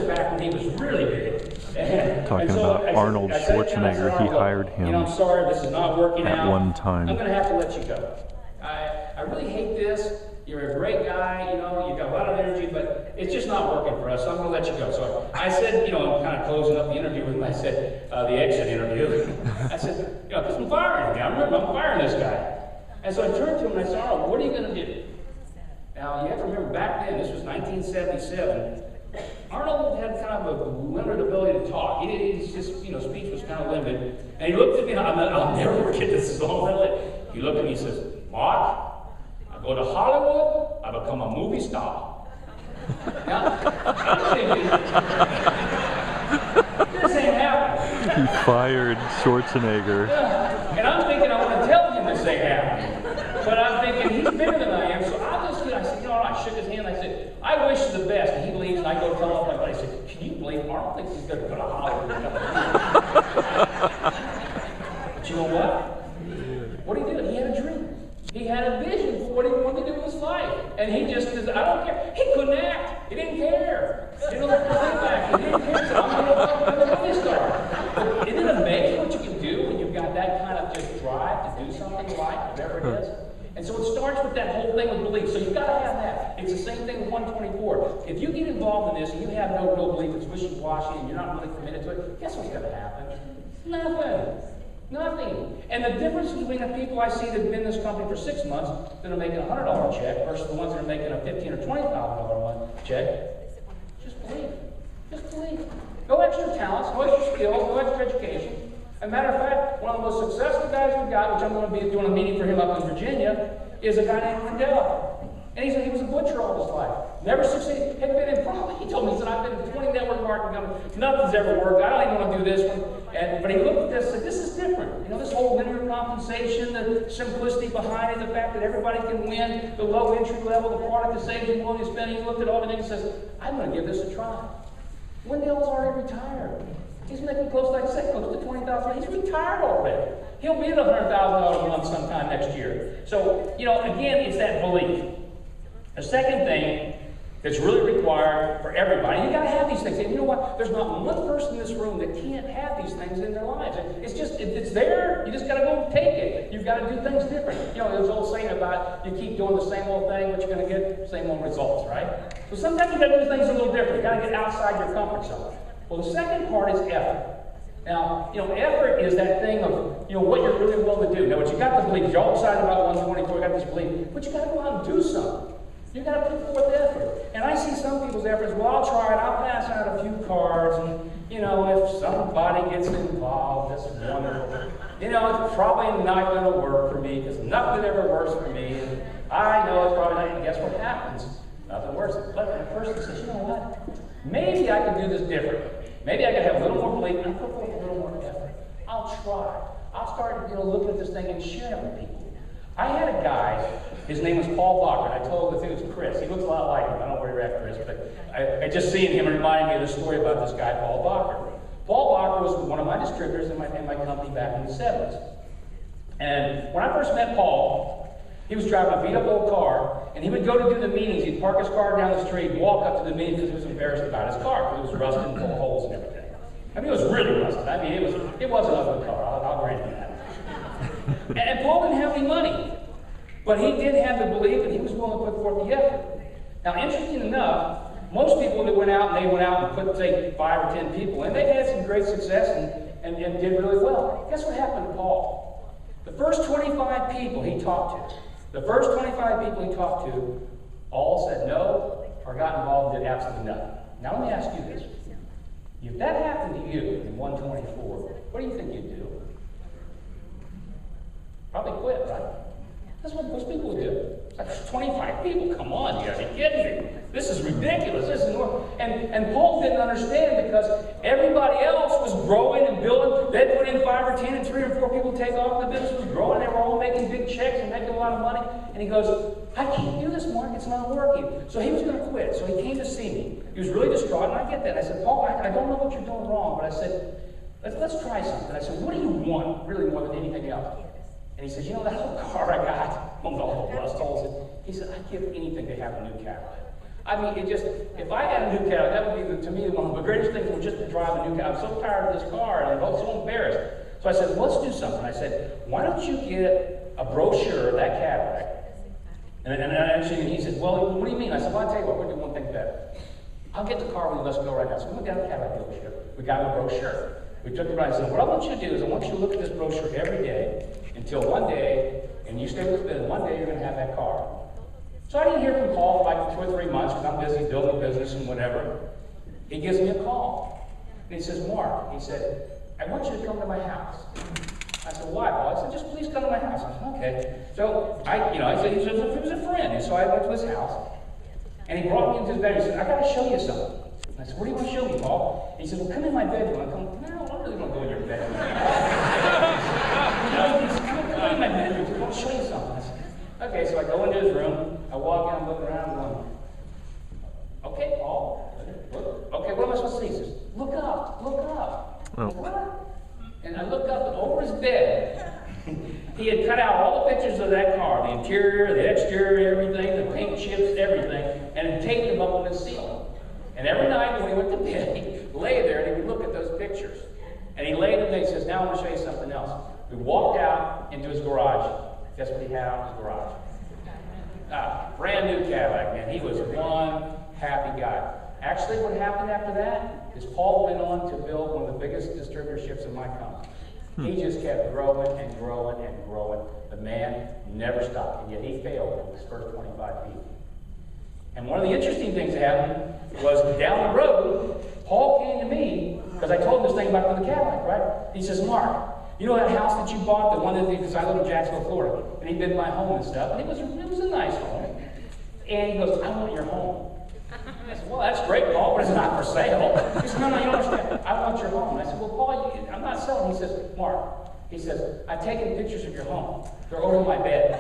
is back when he was really big. Talking about Arnold Schwarzenegger, he hired him I'm sorry, this is not working out. at one time. I'm going to have to let you go. I really hate this. You're a great guy, you've got a lot of energy, but it's just not working for us, so I'm going to let you go. So I said, I'm kind of closing up the interview with him. I said, the exit interview. I said, because I'm firing him. I'm firing this guy. And so I turned to him and I said, Arnold, what are you going to do? Now, you have to remember, back then, this was 1977, Arnold had kind of a limited ability to talk. He's just, speech was kind of limited. And he looked at me, I'll never forget this, is all I let. He looked at me and says, Mark, I go to Hollywood, I become a movie star. Now, I'm thinking, this ain't happening. He fired Schwarzenegger. And I'm thinking, I want to tell him this ain't happening. But I'm thinking, he's bigger than I am, so I said, I shook his hand, I said, I wish you the best. And he leaves, and I go tell him, I said, can you believe Arnold thinks he's going to go to Hollywood? But you know what? What he did, he had a dream. He had a vision for what he wanted to do with his life. And he just said, I don't care. He couldn't act. He didn't care. He didn't let the thing back. He didn't care. He said, I'm going to be a movie star. But isn't it amazing what you can do when you've got that kind of just drive to do something in life, whatever it is? And so it starts with that whole thing of belief. So you've got to have that. It's the same thing with 124. If you get involved in this and you have no real belief, it's wishy-washy, and you're not really committed to it, guess what's going to happen? Nothing. Nothing. And the difference between the people I see that have been in this company for 6 months that are making a $100 check versus the ones that are making a $15,000 or $20,000 a month check, just believe. Just believe. No extra talents, no extra skills, no extra education. As a matter of fact, one of the most successful guys we've got, which I'm going to be doing a meeting for him up in Virginia, is a guy named Glendale. And he was a butcher all his life. Never succeeded. Had been in probably, he told me, he said, I've been in 20 network marketing companies. Nothing's ever worked. I don't even want to do this one. But he looked at this and said, this is different. This whole linear compensation, the simplicity behind it, the fact that everybody can win, the low entry level, the product that saves you more than you spend. He looked at all the things and says, I'm going to give this a try. Glendale's already retired. He's making close to $20,000. He's retired already. He'll be at $100,000 a month sometime next year. So, again, it's that belief. The second thing that's really required for everybody, you got to have these things. And you know what? There's not one person in this room that can't have these things in their lives. It's just, it's there. You just got to go take it. You've got to do things different. There's an old saying about you keep doing the same old thing, but you're going to get the same old results, right? So sometimes you got to do things a little different. You got to get outside your comfort zone. Well, the second part is effort. Now, effort is that thing of, what you're really willing to do. Now, what you got to believe, you're all excited about 124, you got this belief, but you got to go out and do something. You got to put forth effort. And I see some people's efforts, well, I'll try it, I'll pass out a few cards, and, if somebody gets involved, that's wonderful. It's probably not going to work for me, because nothing ever works for me, and I know it's probably not, and guess what happens? Nothing works. But the person says, you know what? Maybe I can do this differently. Maybe I can have a little more belief, and I'll put forth a little more effort. I'll try. I'll start, looking at this thing and sharing it with people. I had a guy, his name was Paul Bacher, and I told him that it was Chris. He looks a lot like him. I don't know where you're at, Chris, but I just seeing him reminded me of the story about this guy, Paul Bacher. Paul Bacher was one of my distributors in my company back in the 70s. And when I first met Paul, he was driving a beat-up old car, and he would go to do the meetings. He'd park his car down the street, walk up to the meeting because he was embarrassed about his car, because it was rusted and full of holes and everything. It was really rusted. It was an ugly car. I'll grant you that. And Paul didn't have any money, but he did have the belief, and he was willing to put forth the effort. Now, interesting enough, most people that went out and put, say, 5 or 10 people in, they had some great success and did really well. Guess what happened to Paul? The first 25 people he talked to, all said no or got involved and did absolutely nothing. Now, let me ask you this. If that happened to you in 124, what do you think you'd do? Probably quit, right? That's what most people would do. That's 25 people. Come on, you gotta be kidding me. This is ridiculous. This is normal. And Paul didn't understand because everybody else was growing and building. They'd put in 5 or 10 and 3 or 4 people take off. The business was growing. They were all making big checks and making a lot of money. And he goes, I can't do this, Mark. It's not working. So he was going to quit. So he came to see me. He was really distraught, and I get that. I said, Paul, I don't know what you're doing wrong, but I said, let's try something. I said, what do you want really more than anything else? And he says, that whole car I got, with all the rust holes, he said, I'd give anything to have a new Cadillac. I mean, it just, if I had a new Cadillac, that would be, to me, one of the greatest things was just to drive a new Cadillac. I'm so tired of this car, and I'm so embarrassed. So I said, let's do something. I said, why don't you get a brochure of that Cadillac? And he said, well, what do you mean? I said, well, I'll tell you what, we'll do one thing better. I'll get the car when you let's go right now. So we went down to the Cadillac dealership. We got him a brochure. We took it right. I said, what I want you to do is I want you to look at this brochure every day until one day, and you stay with us, and one day you're going to have that car. So I didn't hear from Paul for like 2 or 3 months because I'm busy building a business and whatever. He gives me a call. And he says, Mark, he said, I want you to come to my house. I said, why, Paul? I said, just please come to my house. I said, okay. So I said, he was a friend. And so I went to his house. And he brought me into his bedroom. He said, I got to show you something. I said, what do you want to show me, Paul? And he said, well, come in my bedroom. I come, no, I really want to go in your bedroom. He said, come in my bedroom. He said, I want to show you something. I said, okay, so I go into his room. I walk in, I'm looking around, going, okay, Paul. Okay, what am I supposed to see? He says, look up, look up. Oh. What? And I looked up, and over his bed, he had cut out all the pictures of that car, the interior, the exterior, everything, the paint chips, everything, and had taped them up on the ceiling. And every night when he went to bed, he lay there and he would look at those pictures. And he laid there and he says, now I want to show you something else. We walked out into his garage. Guess what he had out in his garage? Brand new Cadillac, man. He was one happy guy. Actually, what happened after that is Paul went on to build one of the biggest distributorships in my company. He just kept growing and growing and growing. The man never stopped, and yet he failed in his first 25 people. And one of the interesting things that happened was down the road, Paul came to me, because I told him this thing about the Cadillac, right? He says, Mark, you know that house that you bought, the one that because I live in Jacksonville, Florida, and he bid my home and stuff, and it was a nice home. And he goes, I want your home. I said, well, that's great, Paul, but it's not for sale. He said, no, you don't understand. I want your home. And I said, well, Paul, I'm not selling. He says, Mark, he says, I've taken pictures of your home. They're over my bed.